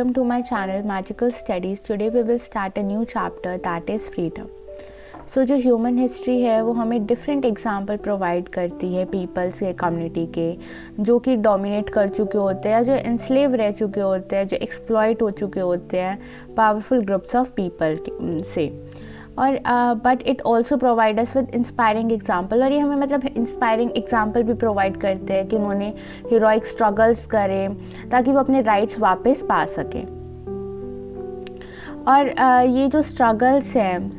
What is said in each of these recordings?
welcome to my channel Magical Studies. Today we will start a new chapter that is freedom. So जो human history है वो हमें different example provide करती है peoples के, community के, जो कि डोमिनेट कर चुके होते हैं, जो इंस्लेव रह चुके होते हैं, जो एक्सप्लॉइट हो चुके होते हैं पावरफुल ग्रुप्स ऑफ पीपल से। और but it also provide us with inspiring example, और ये हमें मतलब इंस्पायरिंग एग्जाम्पल भी प्रोवाइड करते हैं कि उन्होंने हीरोइक स्ट्रगल्स करे ताकि वो अपने राइट्स वापस पा सकें। और ये जो स्ट्रगल्स हैं,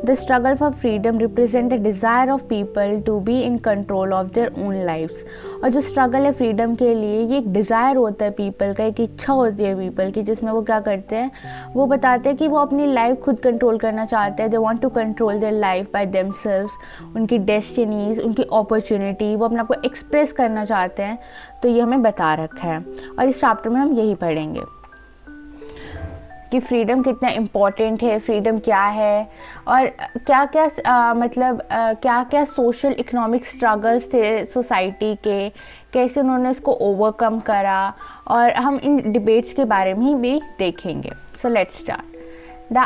the struggle for freedom represent the desire of people to be in control of their own lifes. और जो स्ट्रगल है फ्रीडम के लिए, ये एक डिज़ायर होता है पीपल का, एक इच्छा होती है पीपल की, जिसमें वो क्या करते हैं, वो बताते हैं कि वो अपनी लाइफ खुद कंट्रोल करना चाहते हैं। They want to control their life by themselves, उनकी डेस्टिनीज, उनकी अपॉर्चुनिटी, वो अपने आप को एक्सप्रेस करना चाहते हैं। तो ये हमें बता रखा है और इस चैप्टर में हम यही पढ़ेंगे कि फ्रीडम कितना इम्पॉर्टेंट है, फ्रीडम क्या है, और क्या क्या सोशल इकोनॉमिक स्ट्रगल्स थे सोसाइटी के, कैसे उन्होंने उसको ओवरकम करा, और हम इन डिबेट्स के बारे में भी देखेंगे। So let's start. The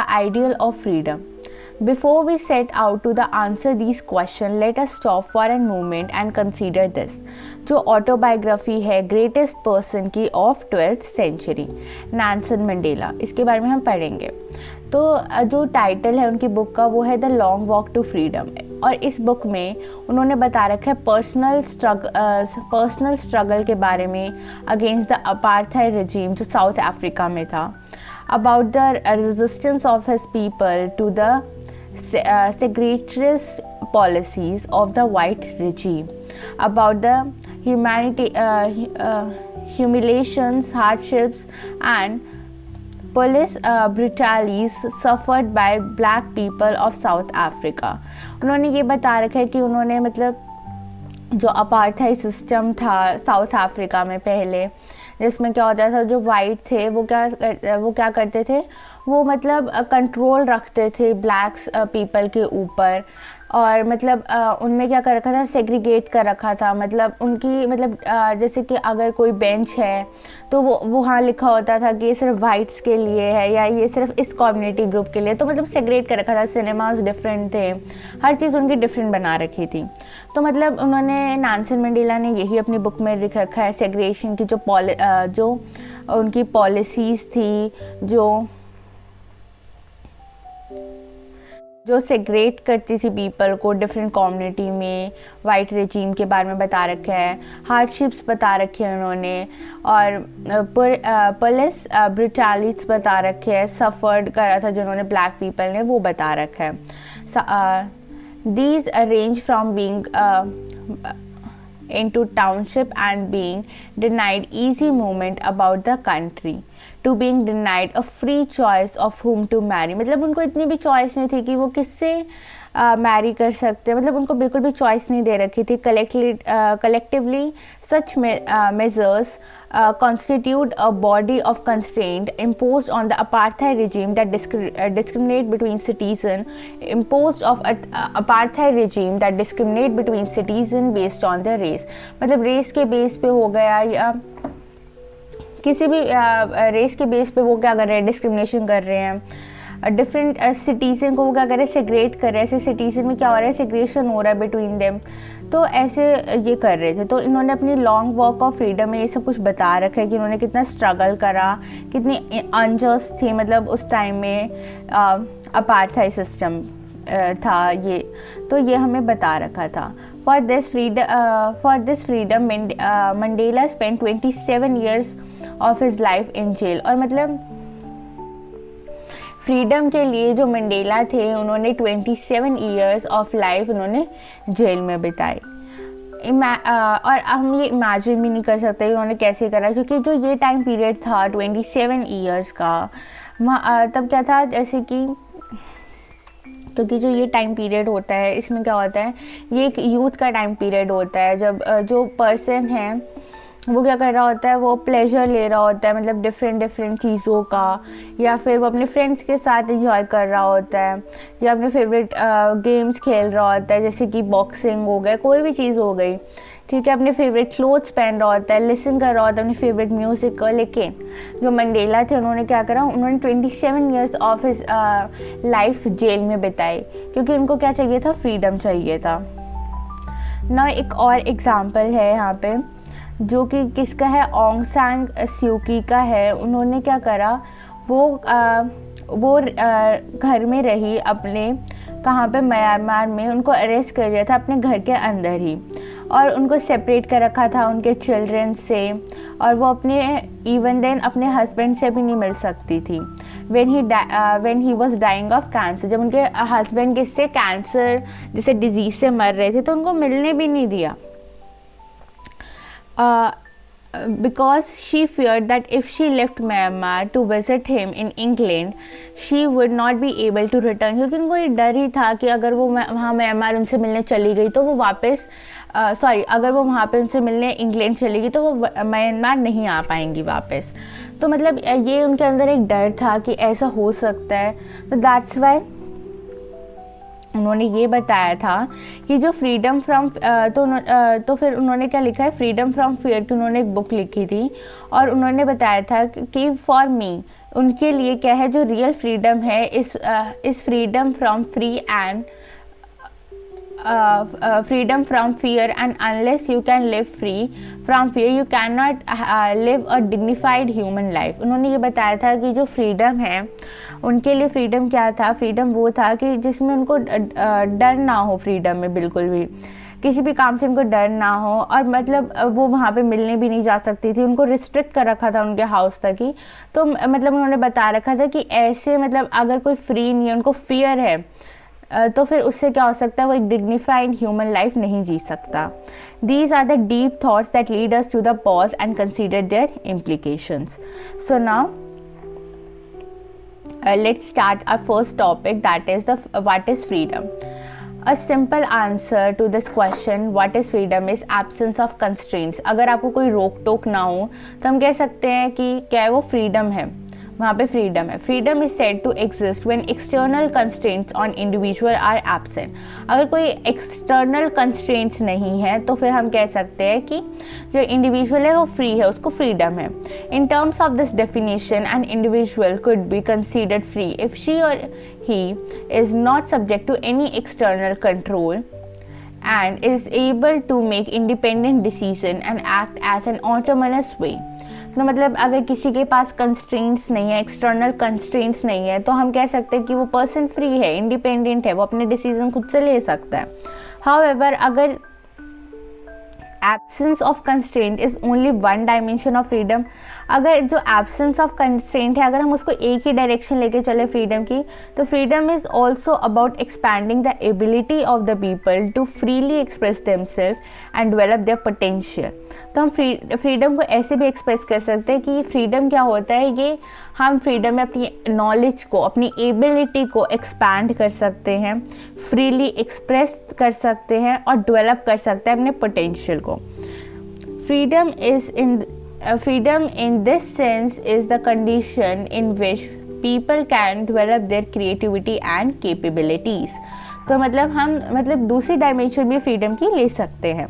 ideal of freedom. Before we set out to answer these questions, let us stop for a moment and consider this. जो ऑटोबायोग्राफी है ग्रेटेस्ट पर्सन की of 12th century, Nelson Mandela, इसके बारे में हम पढ़ेंगे। तो जो टाइटल है उनकी बुक का वो है the long walk to freedom, और इस बुक में उन्होंने बता रखा है पर्सनल स्ट्रगल के बारे में अगेंस्ट द अपार्थाइड रिजीम जो साउथ अफ्रीका में था, about the resistance of his people to the segregationist policies of the white regime, about the humiliations, hardships and police brutalities suffered by black people of South Africa। उन्होंने ये बता रखा है कि उन्होंने मतलब जो अपार्थाइड सिस्टम था साउथ अफ्रीका में पहले, जिसमें क्या होता था, जो वाइट थे वो क्या करते थे, वो मतलब कंट्रोल रखते थे ब्लैक्स पीपल के ऊपर, और मतलब उनमें क्या कर रखा था, सेग्रीगेट कर रखा था। मतलब उनकी मतलब जैसे कि अगर कोई बेंच है तो वो वहाँ लिखा होता था कि ये सिर्फ वाइट्स के लिए है या ये सिर्फ इस कम्युनिटी ग्रुप के लिए, तो मतलब सेग्रेट कर रखा था। सिनेमाज डिफरेंट थे, हर चीज़ उनकी डिफरेंट बना रखी थी। तो मतलब उन्होंने, नेल्सन मंडेला ने यही अपनी बुक में लिख रखा है, सेग्रेगेशन की जो उनकी पॉलिसीज़ थी, जो सेग्रेट करती थी पीपल को डिफरेंट कम्युनिटी में, वाइट रेजीम के बारे में बता रखा है, हार्डशिप्स बता रखे हैं उन्होंने, और पुलिस ब्रुटैलिटीज बता रखे हैं, सफ़र्ड करा था जो उन्होंने ब्लैक पीपल ने, वो बता रखा है। These range from being into township and being denied easy movement about the country to being denied a free choice of whom to marry। मतलब उनको इतनी भी चॉइस नहीं थी कि वो किससे मैरी कर सकते, मतलब उनको बिल्कुल भी चॉइस नहीं दे रखी थी। Collectively such measures constitute a body of constraint imposed on the apartheid regime that discriminate between citizen based on their race। मतलब रेस के बेस पे हो गया या किसी भी रेस के बेस पे वो क्या कर रहे हैं, डिस्क्रिमिनेशन कर रहे हैं। डिफरेंट सिटीजन को वो क्या कर रहे हैं, सेग्रेट कर रहे हैं। ऐसे सिटीजन में क्या हो रहा है, सेग्रेशन हो रहा है बिटवीन देम, तो ऐसे ये कर रहे थे। तो इन्होंने अपनी लॉन्ग वॉक ऑफ फ्रीडम में ये सब कुछ बता रखा है कि उन्होंने कितना स्ट्रगल करा, कितनी अनजस्ट थी मतलब उस टाइम में अपार्थाइड सिस्टम था ये, तो ये हमें बता रखा था। For this freedom Mandela spend 27 years of his life in jail. और मतलब फ्रीडम के लिए जो मंडेला थे उन्होंने 27 years ऑफ लाइफ उन्होंने जेल में बिताई। और हम ये इमेजिन भी नहीं कर सकते उन्होंने कैसे करा, क्योंकि जो ये टाइम पीरियड था 27 years का, तब क्या था, जैसे कि क्योंकि जो ये टाइम पीरियड होता है इसमें क्या होता है, ये एक यूथ का टाइम पीरियड होता है, जब जो पर्सन है वो क्या कर रहा होता है, वो प्लेजर ले रहा होता है, मतलब डिफरेंट चीज़ों का, या फिर वो अपने फ्रेंड्स के साथ इंजॉय कर रहा होता है, या अपने फेवरेट गेम्स खेल रहा होता है, जैसे कि बॉक्सिंग हो गया, कोई भी चीज़ हो गई, ठीक है, अपने फेवरेट क्लोथ्स पहन रहा होता है, लिसन कर रहा होता है अपने फेवरेट म्यूज़िक को। लेकिन जो मंडेला थे उन्होंने क्या करा, उन्होंने 27 years of his life jail में बिताए, क्योंकि उनको क्या चाहिए था, फ्रीडम चाहिए था ना। एक और एग्जाम्पल है यहाँ पे जो कि किसका है, ऑन्ग सान स्यूकी का है। उन्होंने क्या करा, वो घर में रही अपने, कहाँ पे, म्यांमार में। उनको अरेस्ट कर लिया था अपने घर के अंदर ही, और उनको सेपरेट कर रखा था उनके चिल्ड्रन से, और वो अपने इवन देन अपने हस्बैंड से भी नहीं मिल सकती थी। when he was dying of cancer, जब उनके हस्बैंड किससे, कैंसर जैसे डिजीज से मर रहे थे, तो उनको मिलने भी नहीं दिया। Because she feared that if she left Myanmar to visit him in England, she would not be able to return, क्योंकि उनको ये डर ही था कि अगर वो वहाँ म्यांमार उनसे मिलने चली गई तो वो वापस अगर वो वहाँ पे उनसे मिलने इंग्लैंड चली गई तो वो म्यांमार नहीं आ पाएंगी वापस। तो मतलब ये उनके अंदर एक डर था कि ऐसा हो सकता है। तो दैट्स वाई उन्होंने ये बताया था कि जो फ्रीडम फ्रॉम तो फिर उन्होंने क्या लिखा है, फ्रीडम फ्रॉम फियर की उन्होंने एक बुक लिखी थी, और उन्होंने बताया था कि फॉर मी, उनके लिए क्या है, जो रियल फ्रीडम है इस freedom from free and freedom from fear, and unless you can live free from fear you cannot live a dignified human life। उन्होंने ये बताया था कि जो फ्रीडम है उनके लिए, फ्रीडम क्या था, फ्रीडम वो था कि जिसमें उनको डर ना हो, फ्रीडम में बिल्कुल भी किसी भी काम से उनको डर ना हो, और मतलब वो वहाँ पे मिलने भी नहीं जा सकती थी, उनको रिस्ट्रिक्ट कर रखा था उनके हाउस तक ही। तो मतलब उन्होंने बता रखा था कि ऐसे मतलब अगर कोई फ्री नहीं है, उनको फियर है, तो फिर उससे क्या हो सकता है, वो एक डिग्निफाइड ह्यूमन लाइफ नहीं जी सकता। These are the deep thoughts that lead us to the pause and consider their implications. So now let's start our first topic, that is what is freedom. A simple answer to this question, what is freedom, is absence of constraints। अगर आपको कोई रोक टोक ना हो तो हम कह सकते हैं कि क्या है, वो फ्रीडम है, वहाँ पे फ्रीडम है। Freedom is said to exist when external constraints on individual are absent. अगर कोई एक्सटर्नल कंस्ट्रेंट्स नहीं है तो फिर हम कह सकते हैं कि जो इंडिविजुअल है वो फ्री है, उसको फ्रीडम है। In terms of this definition, an individual could be considered free if she or he is not subject to any external control and is able to make independent decision and act as an autonomous way। तो मतलब अगर किसी के पास constraints नहीं है, external constraints नहीं है, तो हम कह सकते हैं कि वो पर्सन फ्री है, इंडिपेंडेंट है, वो अपने डिसीजन खुद से ले सकता है। हाउएवर अगर absence of constraint is only one dimension of freedom, अगर जो एब्सेंस ऑफ कंस्ट्रेंट है अगर हम उसको एक ही डायरेक्शन लेके चले फ्रीडम की, तो freedom is also about expanding the ability of the people to freely express themselves and develop their potential. तो हम फ्रीडम को ऐसे भी एक्सप्रेस कर सकते हैं कि फ्रीडम क्या होता है, ये हम फ्रीडम में अपनी नॉलेज को, अपनी एबिलिटी को एक्सपैंड कर सकते हैं, फ्रीली एक्सप्रेस कर सकते हैं और डेवलप कर सकते हैं अपने पोटेंशियल को। Freedom in this sense is the condition in which people can develop their creativity and capabilities। तो मतलब हम दूसरी डायमेंशन में फ्रीडम की ले सकते हैं।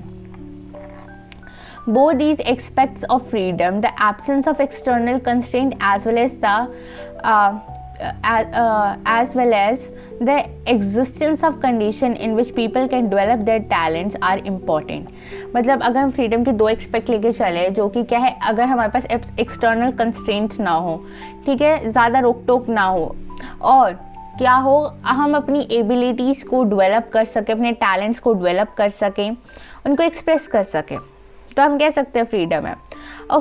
Both these aspects of freedom, the absence of external constraint as well as the existence of condition in which people can develop their talents, are important। मतलब अगर हम फ्रीडम के दो एक्सपेक्ट लेके चले, जो कि क्या है, अगर हमारे पास एक्सटर्नल कंस्ट्रेंट्स ना हो, ठीक है, ज़्यादा रोक टोक ना हो, और क्या हो, हम अपनी एबिलिटीज़ को डेवलप कर सकें, अपने टैलेंट्स को डेवलप कर सकें, उनको एक्सप्रेस कर सकें, तो हम कह सकते हैं फ्रीडम है। A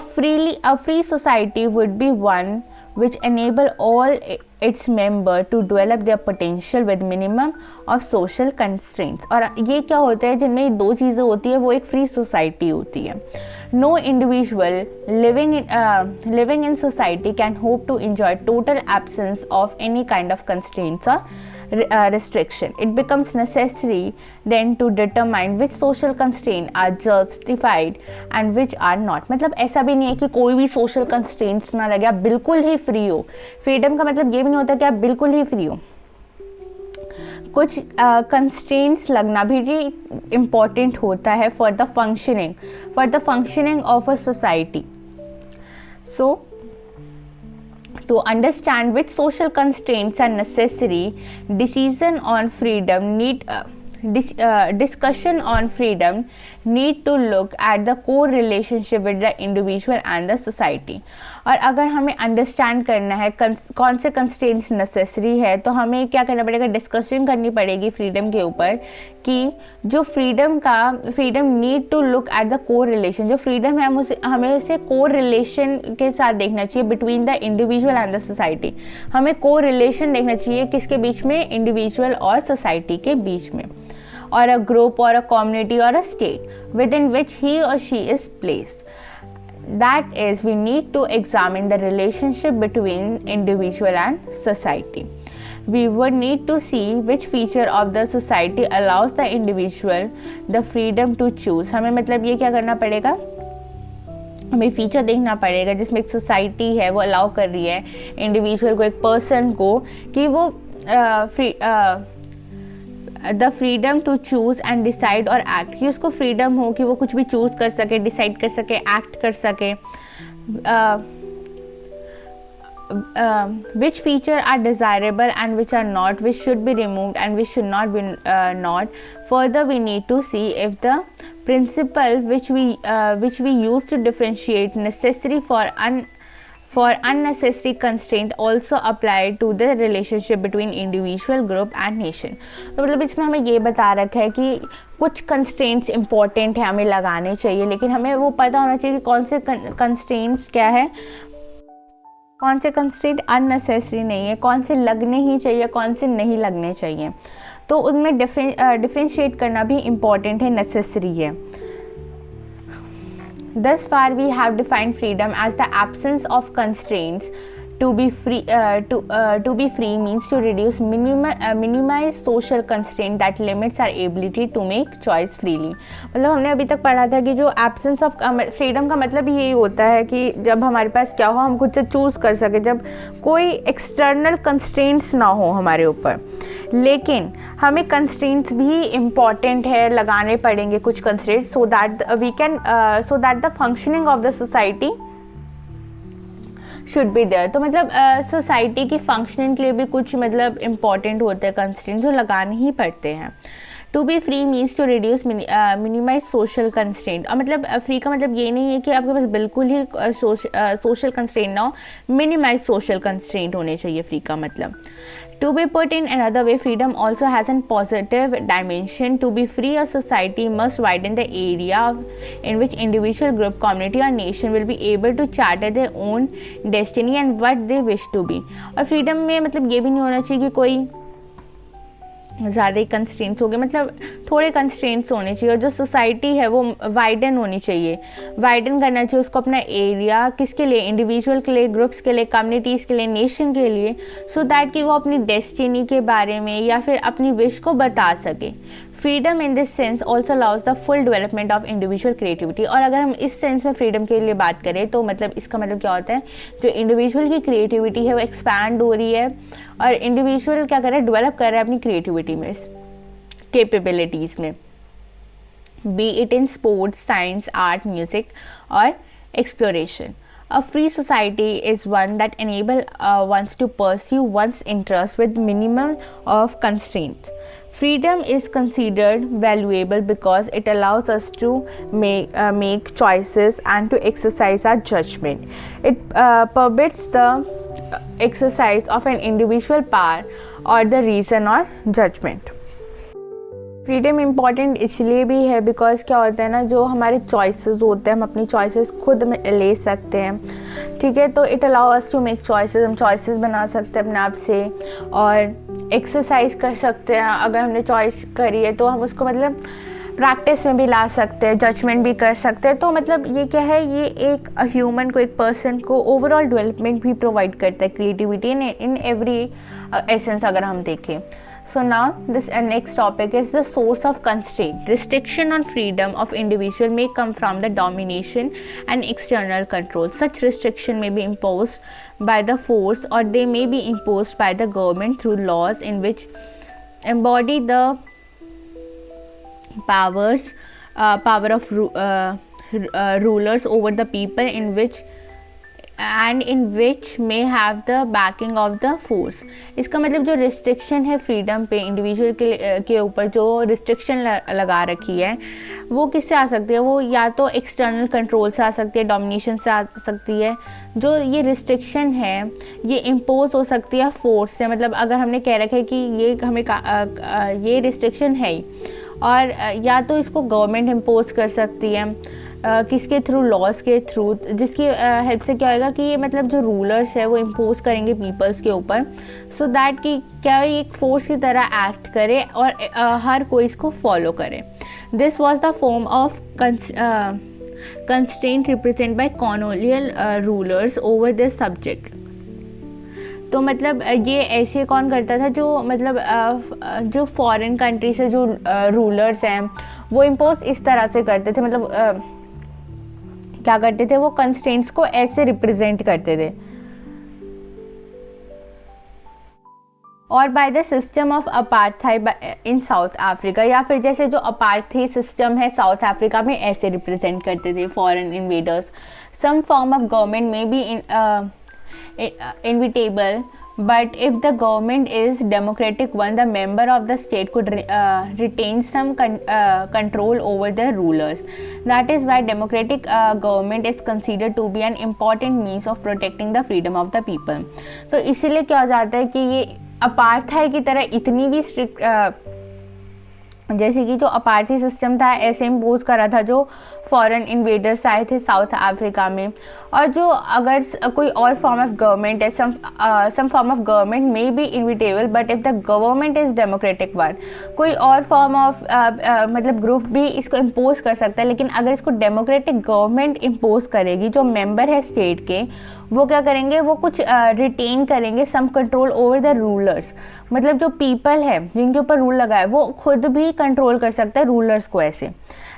free society would be one which enable all its member to develop their potential with minimum of social constraints। और ये क्या होता है, जिनमें ये दो चीज़ें होती है, वो एक फ्री सोसाइटी होती है। No individual living in society can hope to enjoy total absence of any kind of constraints or restriction। It becomes necessary then to determine which social constraints are justified and which are not। मतलब ऐसा भी नहीं है कि कोई भी social constraints ना लगे, आप बिल्कुल ही फ्री हो। फ्रीडम का मतलब ये भी नहीं होता कि आप बिल्कुल ही फ्री हो। कुछ कंस्ट्रेंट्स लगना भी इम्पॉर्टेंट होता है for the functioning of a society. So to understand which social constraints are necessary, discussion on freedom need to look at the core relationship with the individual and the society. और अगर हमें understand करना है कौन से constraints necessary है, तो हमें क्या करना पड़ेगा, डिस्कशन करनी पड़ेगी फ्रीडम के ऊपर कि जो freedom need to look at the core relation. जो फ्रीडम है हमें उसे कोर रिलेशन के साथ देखना चाहिए between the individual and the society. हमें कोर रिलेशन देखना चाहिए किसके बीच में, इंडिविजुअल और सोसाइटी के बीच में, or a group or a community or a state within which he or she is placed. That is, we need to examine the relationship between individual and society. We would need to see which feature of the society allows the individual the freedom to choose. हमें मतलब ये क्या करना पड़ेगा, हमें feature देखना पड़ेगा जिसमें एक सोसाइटी है वो अलाउ कर रही है इंडिविजुअल को, एक पर्सन को, कि वो the freedom to choose and decide और एक्ट, कि उसको फ्रीडम हो कि वो कुछ भी चूज़ कर सके, डिसाइड कर सके, एक्ट कर सके. which feature are desirable and which are not, which should be removed and which should not be not. Further, we need to see if the principle which we use to differentiate necessary for unnecessary constraint also apply to the relationship between individual, group and nation. तो मतलब इसमें हमें ये बता रखा है कि कुछ constraints important है, हमें लगाने चाहिए, लेकिन हमें वो पता होना चाहिए कि कौन से constraints क्या है, कौन से कंस्ट्रेंट अननेसेसरी नहीं है, कौन से लगने ही चाहिए, कौन से नहीं लगने चाहिए. तो उनमें डिफ्रेंशिएट करना भी इम्पॉर्टेंट है, नेसेसरी है. Thus far we have defined freedom as the absence of constraints. To be free means to reduce minimize social constraint that limits our ability to make choice freely. मतलब हमने अभी तक पढ़ा था कि जो absence of freedom का मतलब यही होता है कि जब हमारे पास क्या हो, हम खुद से चूज़ कर सके, जब कोई external constraints ना हो हमारे ऊपर. लेकिन हमें constraints भी important है, लगाने पड़ेंगे कुछ constraints so that the functioning of the society should be there. तो मतलब सोसाइटी की फंक्शनिंग के लिए भी कुछ मतलब इम्पॉर्टेंट होते हैं कंस्ट्रेंट जो लगाने ही पड़ते हैं. To be free means to reduce minimize social constraint. और मतलब फ्री का मतलब ये नहीं है कि आपके पास बिल्कुल ही सोशल कंस्ट्रेंट ना हो, मिनिमाइज सोशल कंस्ट्रेंट होने चाहिए फ्री का मतलब. To be put in another way, freedom also has a positive dimension. To be free, a society must widen the area in which individual, group, community or nation will be able to charter their own destiny and what they wish to be. और freedom में मतलब ये भी नहीं होना चाहिए कि कोई ज़्यादा ही कंस्ट्रेंट्स हो गए, मतलब थोड़े कंस्ट्रेंट्स होने चाहिए. और जो सोसाइटी है वो वाइडन होनी चाहिए, वाइडन करना चाहिए उसको अपना एरिया, किसके लिए, इंडिविजुअल के लिए, ग्रुप्स के लिए, कम्युनिटीज़ के लिए, नेशन के लिए, सो दैट कि वो अपनी डेस्टिनी के बारे में या फिर अपनी विश को बता सके. Freedom in this sense also allows the full development of individual creativity. और अगर हम इस सेंस में फ्रीडम के लिए बात करें तो मतलब इसका मतलब क्या होता है, जो इंडिविजुअल की क्रिएटिविटी है वो एक्सपैंड हो रही है और इंडिविजुअल क्या कर रहा है, डेवलप कर रहा है अपनी क्रिएटिविटी में, कैपेबिलिटीज़ में, B it in sports, science, art, music और exploration. A free society is one that enables ones to pursue one's interests with minimum of constraints. Freedom is considered valuable because it allows us to make choices and to exercise our judgment. It permits the exercise of an individual power or the reason or judgment. Freedom important इसलिए भी है because क्या होता है ना, जो हमारे choices होते हैं हम अपनी चॉइसेस खुद ले सकते हैं. ठीक है, तो it allow us to make choices. हम चॉइसेस बना सकते हैं अपने आप से और एक्सरसाइज कर सकते हैं. अगर हमने चॉइस करी है तो हम उसको मतलब प्रैक्टिस में भी ला सकते हैं, जजमेंट भी कर सकते हैं. तो मतलब ये क्या है, ये एक ह्यूमन को, एक पर्सन को ओवरऑल डेवलपमेंट भी प्रोवाइड करता है, क्रिएटिविटी इन एवरी एसेंस अगर हम देखें. So now this next topic is the source of constraint. Restriction on freedom of individual may come from the domination and external control. Such restriction may be imposed by the force or they may be imposed by the government through laws in which embody the power of rulers over the people in which may have the backing of the force. इसका मतलब जो restriction है freedom पे individual के ऊपर जो restriction लगा रखी है वो किससे आ सकती है? वो या तो एक्सटर्नल कंट्रोल से आ सकती है, डोमिनेशन से आ सकती है। जो ये रिस्ट्रिक्शन है ये इम्पोज हो सकती है फोर्स से। मतलब अगर हमने कह रखा है कि ये हमें ये रिस्ट्रिक्शन है और या तो इसको गवर्नमेंट इम्पोज कर सकती है किसके थ्रू? लॉज के थ्रू, जिसकी हेल्प से क्या होएगा कि ये मतलब जो रूलर्स है वो इम्पोज करेंगे पीपल्स के ऊपर, सो दैट कि क्या ये एक फोर्स की तरह एक्ट करे और हर कोई इसको फॉलो करे। This was the form of constraint represent by colonial rulers over this subject. तो मतलब ये ऐसे कौन करता था? जो मतलब जो फॉरेन कंट्री से जो रूलर्स हैं वो इम्पोज इस तरह से करते थे। मतलब क्या करते थे? वो कंस्ट्रेंट्स को ऐसे रिप्रेजेंट करते थे। और by the system of apartheid in South Africa, या फिर जैसे जो अपार्थाइड सिस्टम है साउथ अफ्रीका में ऐसे रिप्रेजेंट करते थे foreign invaders. Some form of government may be inevitable, but if the government is democratic one, the member of the state could retain some control over the rulers. That is why democratic government is considered to be an important means of protecting the freedom of the people. तो इसीलिए क्या हो जाता है कि ये apartheid की तरह इतनी भी स्ट्रिक्ट जैसे कि जो अपार्थाइड सिस्टम था ऐसे इम्पोज करा था जो फॉरेन इन्वेडर्स आए थे साउथ अफ्रीका में। और जो अगर कोई और फॉर्म ऑफ गवर्नमेंट है, some form of government may be inevitable but if the government is democratic one, कोई और फॉर्म ऑफ मतलब ग्रुप भी इसको इम्पोज कर सकता है। लेकिन अगर इसको डेमोक्रेटिक गवर्नमेंट इम्पोज करेगी, जो मेंबर है स्टेट के वो क्या करेंगे? वो कुछ रिटेन करेंगे some control over the rulers. मतलब जो पीपल है जिनके ऊपर रूल लगा है वो खुद भी कंट्रोल कर सकता है रूलर्स को ऐसे।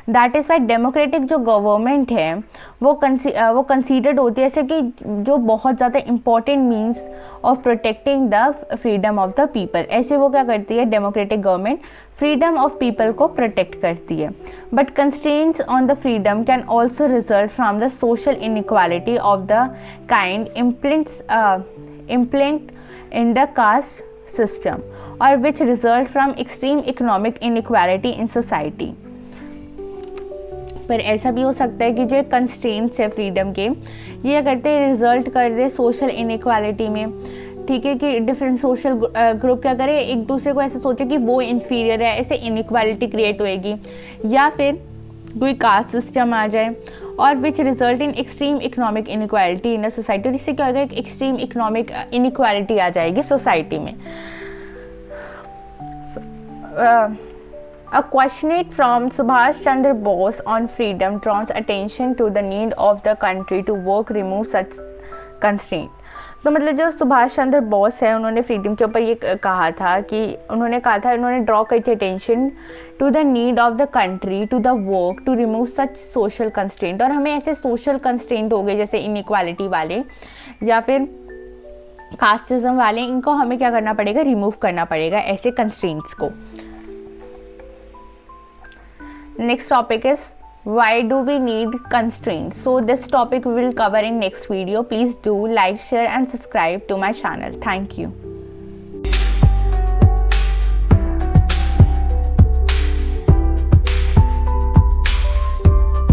दैट इज़ वाई डेमोक्रेटिक जो गवर्नमेंट है वो कंसीडर्ड होती है ऐसे कि जो बहुत ज़्यादा important means of protecting the freedom of the people. ऐसे वो क्या करती है? Democratic government freedom of people को प्रोटेक्ट करती है। But constraints on the freedom can also result from the social inequality of the kind implicit in the caste system or which result from extreme economic inequality in society. पर ऐसा भी हो सकता है कि जो कंस्ट्रेंट्स है फ्रीडम के ये करते रिजल्ट कर दे सोशल इनइक्वालिटी में। ठीक है कि डिफरेंट सोशल ग्रुप क्या करे? एक दूसरे को ऐसे सोचे कि वो इन्फीरियर है, ऐसे इनइक्वालिटी क्रिएट होएगी। या फिर कोई कास्ट सिस्टम आ जाए और which result in extreme economic inequality in a society. और इससे क्या होगा? एक एक्सट्रीम इकोनॉमिक इनइक्वालिटी आ जाएगी सोसाइटी में। A questionnaire from Subhash Chandra Bose on freedom draws attention to the need of the country to work remove such constraint. तो मतलब जो सुभाष चंद्र बोस है उन्होंने फ्रीडम के ऊपर ये कहा था कि उन्होंने ड्रॉ करी थी attention to the need of the country to the work to remove such social constraint. और हमें ऐसे सोशल कंस्ट्रेंट हो गए जैसे इनइक्वालिटी वाले या फिर कास्टिज्म वाले, इनको हमें क्या करना पड़ेगा? रिमूव करना पड़ेगा ऐसे कंस्ट्रेंट्स को। Next topic is why do we need constraints? So this topic we will cover in next video. Please do like, share and subscribe to my channel. Thank you.